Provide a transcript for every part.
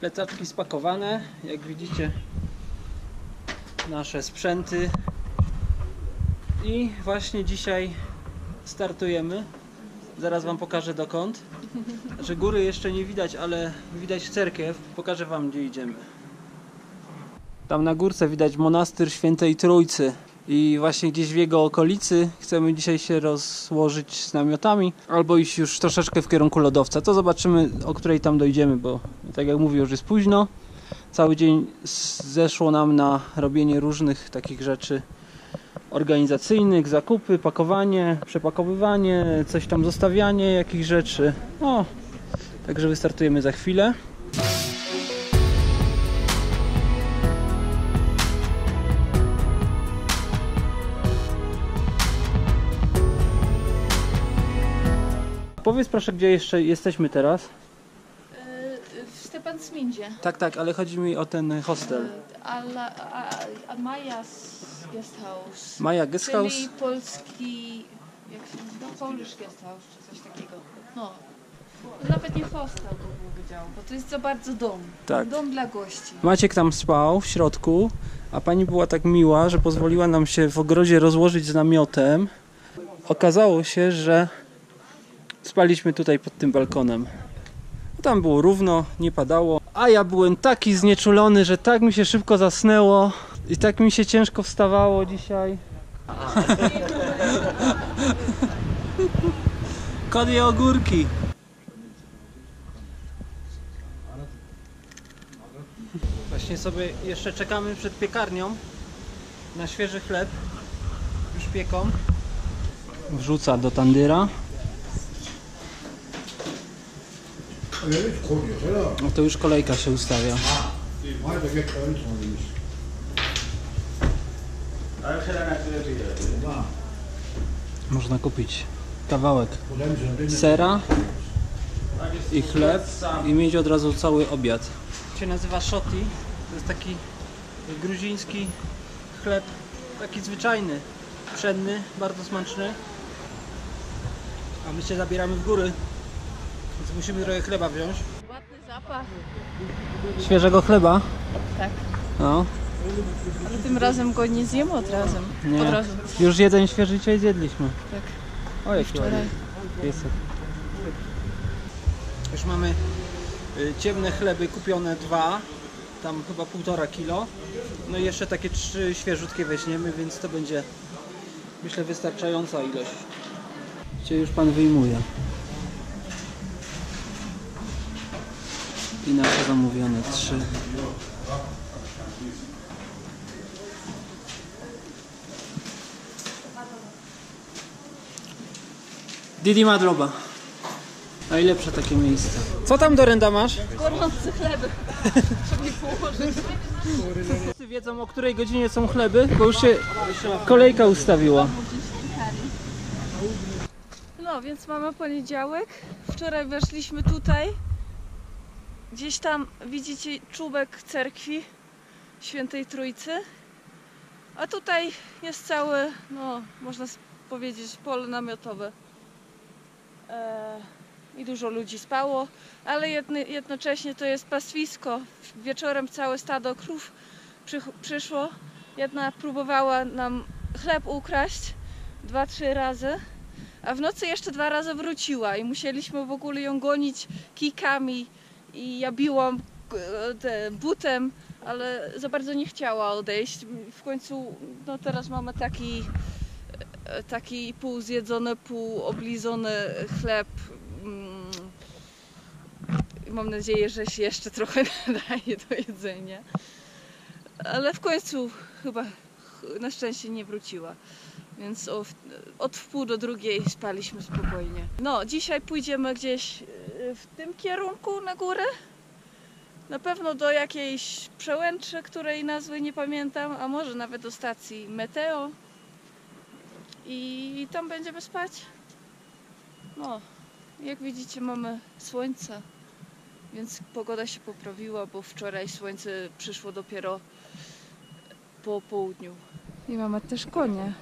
Plecaczki spakowane, jak widzicie, nasze sprzęty i właśnie dzisiaj startujemy. Zaraz wam pokażę dokąd. Znaczy góry jeszcze nie widać, ale widać cerkiew. Pokażę wam, gdzie idziemy. Tam na górce widać monastyr Świętej Trójcy i właśnie gdzieś w jego okolicy chcemy dzisiaj się rozłożyć z namiotami albo iść już troszeczkę w kierunku lodowca. To zobaczymy, o której tam dojdziemy, bo tak jak mówię, już jest późno. Cały dzień zeszło nam na robienie różnych takich rzeczy organizacyjnych, zakupy, pakowanie, przepakowywanie, coś tam zostawianie jakichś rzeczy. O, także wystartujemy za chwilę. Powiedz proszę, gdzie jeszcze jesteśmy teraz? W Stepantsmindzie. Tak, ale chodzi mi o ten hostel. Maja's Guest House. Maja Guest House? Czyli polski, jak się nazywa? Polish Guest House, czy coś takiego. No, nawet nie hostel bym powiedział, bo to jest za bardzo dom. Tak. Dom dla gości. Maciek tam spał w środku, a pani była tak miła, że pozwoliła nam się w ogrodzie rozłożyć z namiotem. Okazało się, że spaliśmy tutaj pod tym balkonem. Tam było równo, nie padało, a ja byłem taki znieczulony, że tak mi się szybko zasnęło i tak mi się ciężko wstawało dzisiaj. Konie ogórki. Właśnie sobie jeszcze czekamy przed piekarnią na świeży chleb. Już pieką. Wrzuca do tandyra. No to już kolejka się ustawia. Można kupić kawałek sera i chleb i mieć od razu cały obiad. Się nazywa shoti. To jest taki gruziński chleb, taki zwyczajny, pszenny, bardzo smaczny. A my się zabieramy w góry. Więc musimy trochę chleba wziąć. Ładny zapach. Świeżego chleba? Tak. No. Ale tym razem go nie zjemy od razu. Nie. Od razu. Już jeden świeży dzisiaj zjedliśmy. Tak. O, jaki wczoraj. ładny piesek. Już mamy ciemne chleby kupione 2. Tam chyba 1,5 kilo. No i jeszcze takie 3 świeżutkie weźmiemy, więc to będzie, myślę, wystarczająca ilość. Dzisiaj już pan wyjmuje. I nasze zamówione 3. Didi Madroba. Najlepsze takie miejsce. Co tam do renda masz? Gorący chleb. Żeby położyć. Wszyscy wiedzą, o której godzinie są chleby, bo już się kolejka ustawiła. No, więc mamy poniedziałek. Wczoraj weszliśmy tutaj. Gdzieś tam widzicie czubek cerkwi Świętej Trójcy. A tutaj jest całe, no można powiedzieć, pole namiotowe. I dużo ludzi spało, ale jednocześnie to jest pastwisko. Wieczorem całe stado krów przyszło. Jedna próbowała nam chleb ukraść 2-3 razy, a w nocy jeszcze 2 razy wróciła i musieliśmy w ogóle ją gonić kijkami i ja biłam butem, ale za bardzo nie chciała odejść. W końcu, no teraz mamy taki pół zjedzony, pół oblizony chleb. Mam nadzieję, że się jeszcze trochę daje do jedzenia. Ale w końcu chyba na szczęście nie wróciła. Więc od wpół do 2 spaliśmy spokojnie. No, dzisiaj pójdziemy gdzieś w tym kierunku na górę. Na pewno do jakiejś przełęczy, której nazwy nie pamiętam, a może nawet do stacji Meteo. I tam będziemy spać. No, jak widzicie, mamy słońce, więc pogoda się poprawiła, bo wczoraj słońce przyszło dopiero po południu. I mamy też konie.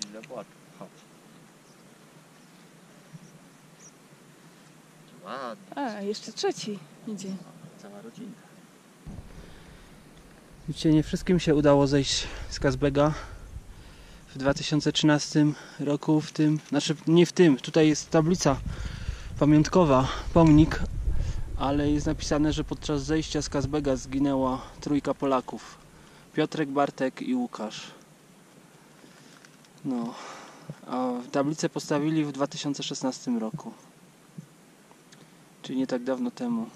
Źle płacz. Chodź. Ładnie. A, jeszcze trzeci idzie. Cała rodzina. Widzicie, nie wszystkim się udało zejść z Kazbega w 2013 roku, znaczy nie w tym, tutaj jest tablica pamiątkowa, pomnik, ale jest napisane, że podczas zejścia z Kazbega zginęła 3 Polaków. Piotrek, Bartek i Łukasz. No, a tablicę postawili w 2016 roku. Czyli nie tak dawno temu.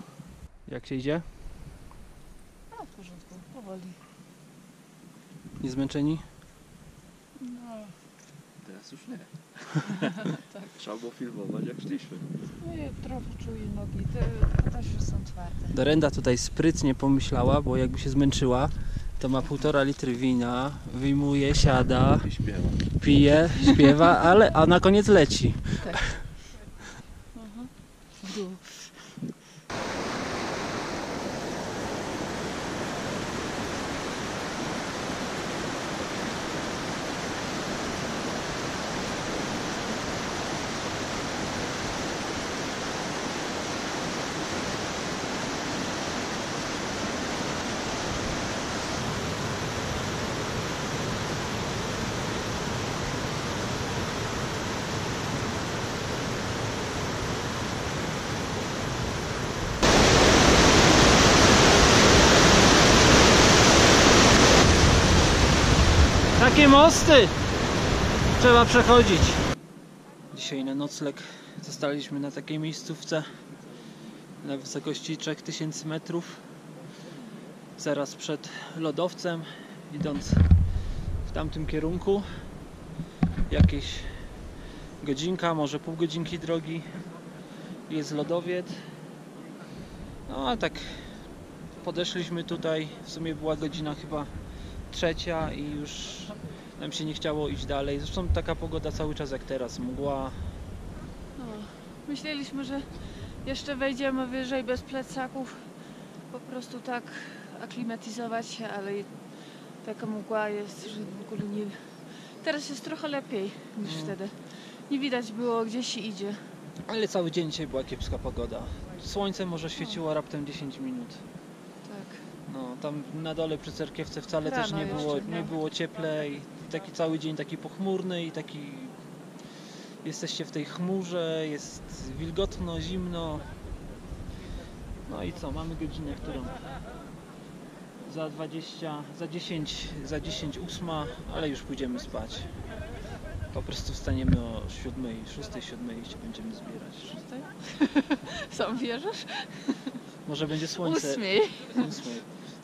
Jak się idzie? A, w porządku, powoli. Niezmęczeni? No, Teraz już nie. Trzeba było filmować jak szliśmy. no i trochę czuję nogi, te też już są twarde. Dorenda tutaj sprytnie pomyślała, bo jakby się zmęczyła, to ma 1,5 litry wina, wyjmuje, siada, I śpiewa. pije, śpiewa, a na koniec leci. W dół. Takie mosty trzeba przechodzić. Dzisiaj na nocleg zostaliśmy na takiej miejscówce na wysokości 3000 metrów, zaraz przed lodowcem, idąc w tamtym kierunku. Jakieś godzinka, może pół godzinki drogi, jest lodowiec. No a tak podeszliśmy tutaj, w sumie była godzina chyba 3 i już nam się nie chciało iść dalej. Zresztą taka pogoda cały czas jak teraz, mgła. No, myśleliśmy, że jeszcze wejdziemy wyżej bez plecaków, po prostu tak aklimatyzować się, ale taka mgła jest, że w ogóle nie... Teraz jest trochę lepiej niż wtedy. Nie widać było, gdzie się idzie. Ale cały dzień dzisiaj była kiepska pogoda. Słońce może świeciło raptem 10 minut. Tak. No, tam na dole przy cerkiewce wcale Rano też nie jeszcze, było cieple i taki cały dzień taki pochmurny i taki... Jesteście w tej chmurze, jest wilgotno, zimno. No i co, mamy godzinę, którą za 10 8, ale już pójdziemy spać. Po prostu wstaniemy o 7, 6, 7 i się będziemy zbierać. Sam wierzysz? Może będzie słońce. 8. 8.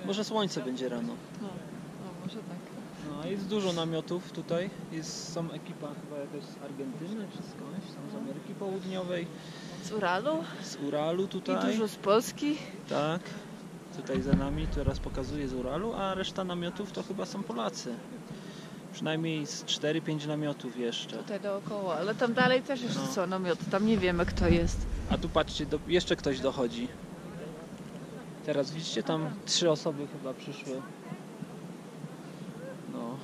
Może słońce będzie rano. No, może tak. No, jest dużo namiotów tutaj. Są ekipa chyba jakaś z Argentyny czy skądś, są z Ameryki Południowej, Z Uralu z Uralu i tutaj. dużo z Polski. Tak. Tutaj za nami, teraz pokazuję z Uralu, a reszta namiotów to chyba są Polacy. Przynajmniej z 4-5 namiotów jeszcze. Tutaj dookoła, ale tam dalej też jeszcze No. są namioty, tam nie wiemy kto jest. A tu patrzcie, jeszcze ktoś dochodzi. Teraz widzicie, tam 3 osoby chyba przyszły. No.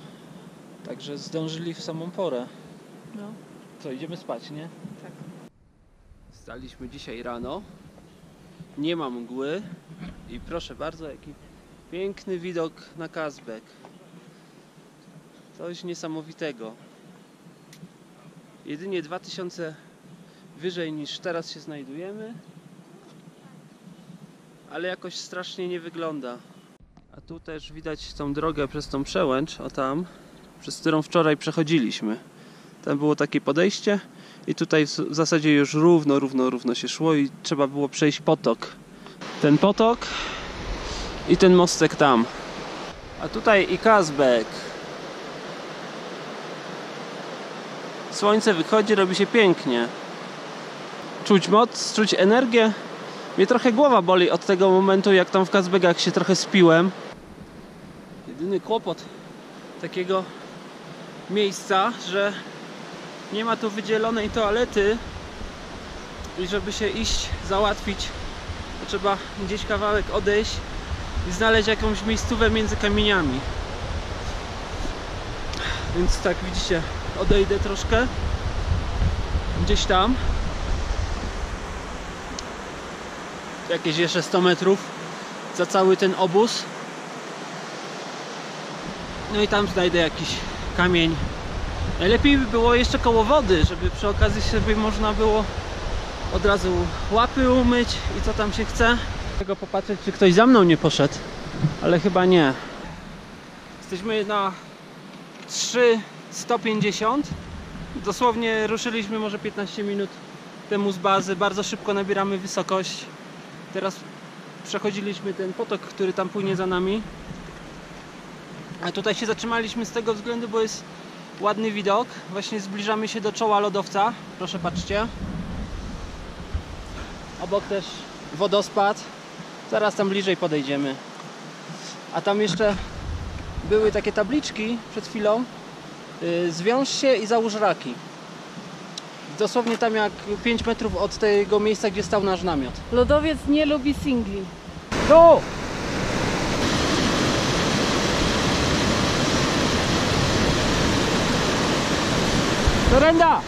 Także zdążyli w samą porę. No, Co, idziemy spać, nie? tak. Wstaliśmy dzisiaj rano. Nie ma mgły. I proszę bardzo, jaki piękny widok na Kazbek. Coś niesamowitego. Jedynie 2000 wyżej niż teraz się znajdujemy. Ale jakoś strasznie nie wygląda. A tu też widać tą drogę przez tą przełęcz, o tam, przez którą wczoraj przechodziliśmy. Tam było takie podejście i tutaj w zasadzie już równo się szło i trzeba było przejść potok. Ten potok i ten mostek tam. A tutaj i Kazbek. Słońce wychodzi, robi się pięknie. Czuć moc, czuć energię. Mnie trochę głowa boli od tego momentu, jak tam w Kazbegach się trochę spiłem. Jedyny kłopot takiego miejsca, że nie ma tu wydzielonej toalety i żeby się iść, załatwić, to trzeba gdzieś kawałek odejść i znaleźć jakąś miejscówę między kamieniami. Więc tak widzicie, odejdę troszkę gdzieś tam, jakieś jeszcze 100 metrów za cały ten obóz. No i tam znajdę jakiś kamień. Najlepiej by było jeszcze koło wody, żeby przy okazji sobie można było od razu łapy umyć i co tam się chce. Tego popatrzeć, czy ktoś za mną nie poszedł, ale chyba nie. Jesteśmy na 3,150. Dosłownie ruszyliśmy może 15 minut temu z bazy. Bardzo szybko nabieramy wysokość. Teraz przechodziliśmy ten potok, który tam płynie za nami. A tutaj się zatrzymaliśmy z tego względu, bo jest ładny widok. Właśnie zbliżamy się do czoła lodowca. Proszę patrzcie. Obok też wodospad. Zaraz tam bliżej podejdziemy. A tam jeszcze były takie tabliczki przed chwilą. Zwiąż się i załóż raki. Dosłownie tam jak 5 metrów od tego miejsca, gdzie stał nasz namiot. Lodowiec nie lubi singli. Tu! Dorenda!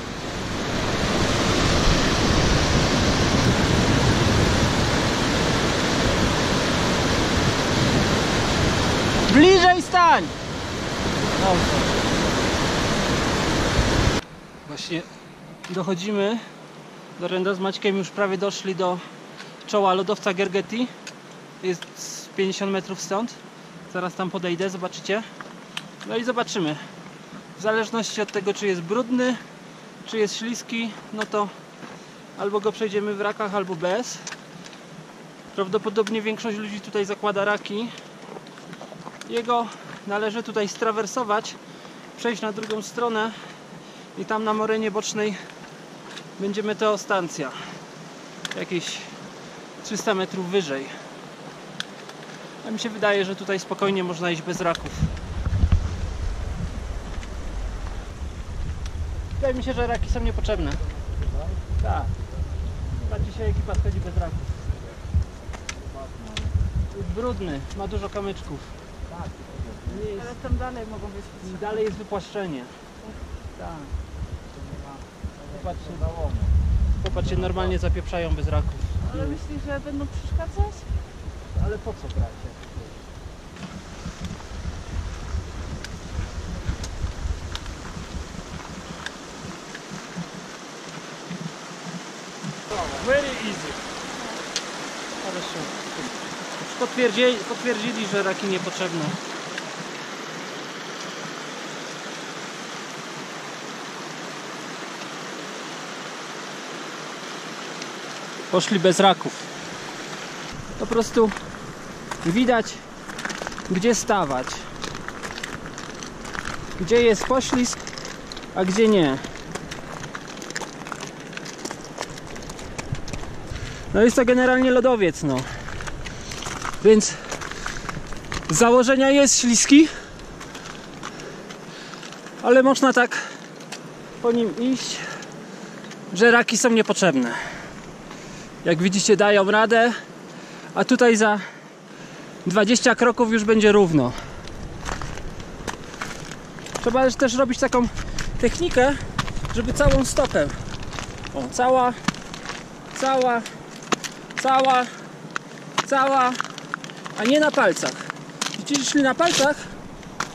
Bliżej stań! Dobrze. Właśnie dochodzimy. Dorenda z Maćkiem już prawie doszli do czoła lodowca Gergeti. Jest 50 metrów stąd. Zaraz tam podejdę, zobaczycie. No i zobaczymy. W zależności od tego, czy jest brudny, czy jest śliski, no to albo go przejdziemy w rakach, albo bez. Prawdopodobnie większość ludzi tutaj zakłada raki. Jego należy tutaj strawersować, przejść na drugą stronę i tam na morenie bocznej będzie meteostancja. Jakieś 300 metrów wyżej. A mi się wydaje, że tutaj spokojnie można iść bez raków. Wydaje mi się, że raki są niepotrzebne. Tak. Chyba dzisiaj ekipa schodzi bez raków. Jest brudny, ma dużo kamyczków. Nie jest, Ale tam dalej mogą być. dalej jest wypłaszczenie. Tak. Popatrzcie, normalnie zapieprzają bez raków. Ale myślisz, że będą przeszkadzać? Ale po co bracie? Very easy. Хорошо. Potwierdzili, że raki niepotrzebne. Poszli bez raków. Po prostu widać, gdzie stawać. Gdzie jest poślizg, a gdzie nie. No jest to generalnie lodowiec, no. Więc z założenia jest śliski, ale można tak po nim iść, że raki są niepotrzebne. Jak widzicie, dają radę, a tutaj za 20 kroków już będzie równo. Trzeba też robić taką technikę, żeby całą stopę, o, cała, a nie na palcach. Jeśli na palcach,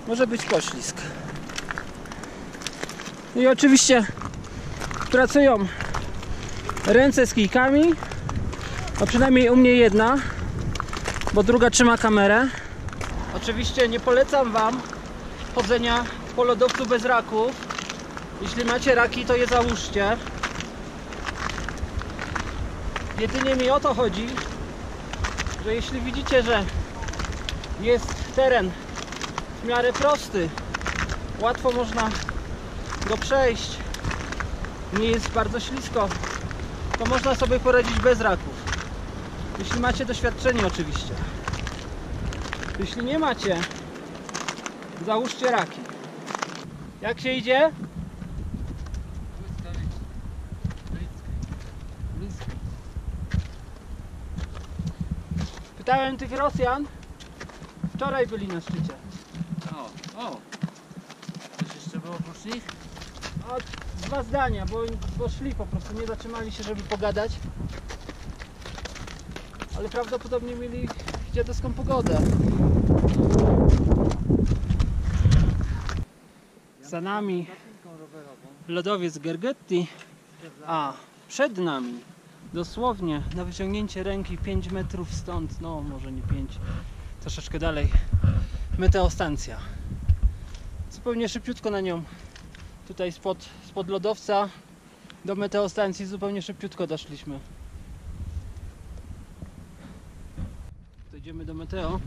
może być poślizg. I oczywiście pracują ręce z kijkami, a przynajmniej u mnie jedna, bo druga trzyma kamerę. Oczywiście nie polecam wam chodzenia po lodowcu bez raków. Jeśli macie raki, to je załóżcie. Jedynie mi o to chodzi, że jeśli widzicie, że jest teren w miarę prosty, łatwo można go przejść, nie jest bardzo ślisko, to można sobie poradzić bez raków. Jeśli macie doświadczenie oczywiście. Jeśli nie macie, załóżcie raki. Jak się idzie? Pytałem tych Rosjan, wczoraj byli na szczycie. O, coś jeszcze wyszli? O, 2 zdania, bo szli po prostu, nie zatrzymali się, żeby pogadać. Ale prawdopodobnie mieli dziadowską pogodę. Za nami lodowiec Gergetti, a przed nami dosłownie na wyciągnięcie ręki 5 metrów stąd, no może nie 5, troszeczkę dalej, meteostancja. Zupełnie szybciutko na nią, tutaj spod lodowca do meteostancji zupełnie szybciutko doszliśmy. Dojdziemy do meteo,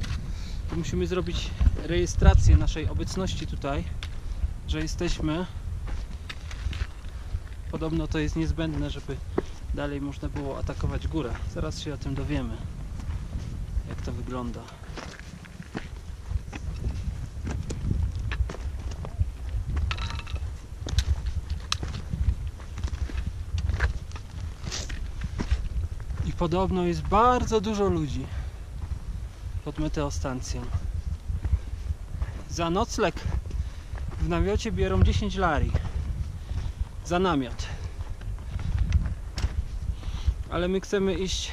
to musimy zrobić rejestrację naszej obecności tutaj, że jesteśmy. Podobno to jest niezbędne, żeby dalej można było atakować górę. Zaraz się o tym dowiemy, jak to wygląda. I podobno jest bardzo dużo ludzi pod meteostancją. Za nocleg w namiocie biorą 10 lari. Za namiot. Ale my chcemy iść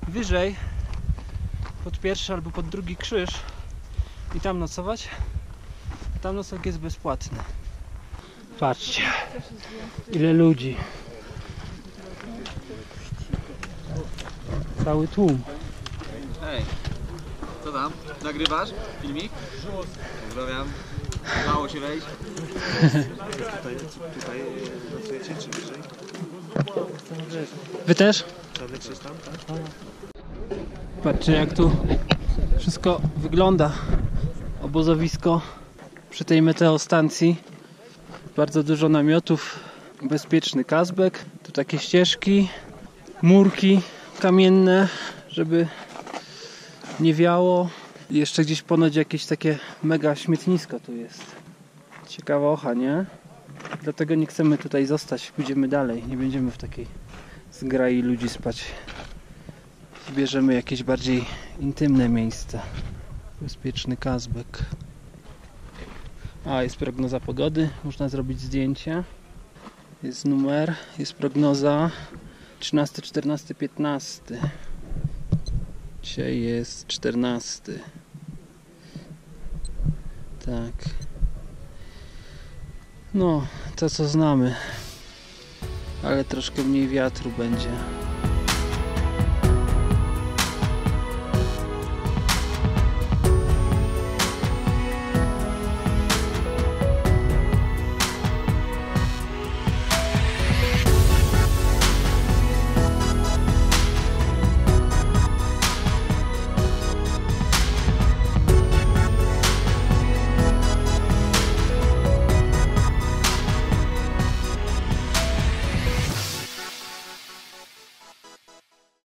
wyżej pod pierwszy albo pod drugi krzyż i tam nocować. Tam nocleg jest bezpłatny. Patrzcie, ile ludzi. Cały tłum. Hej, co tam? Nagrywasz filmik? Pozdrawiam. Mało się wejść. Tutaj nocujecie czy wyżej? Wy też? Tablet jest tam, tak? Patrzcie, jak tu wszystko wygląda. Obozowisko przy tej meteostancji. Bardzo dużo namiotów. Bezpieczny kazbek. Tu takie ścieżki, murki kamienne, żeby nie wiało. I jeszcze gdzieś ponoć jakieś takie mega śmietnisko tu jest. Ciekawa ocha, nie? Dlatego nie chcemy tutaj zostać. Pójdziemy dalej. Nie będziemy w takiej zgrai ludzi spać. Bierzemy jakieś bardziej intymne miejsce. Bezpieczny kazbek. A, jest prognoza pogody. Można zrobić zdjęcie. Jest numer. Jest prognoza 13, 14, 15. Dzisiaj jest 14. Tak. No, to co znamy. Ale troszkę mniej wiatru będzie.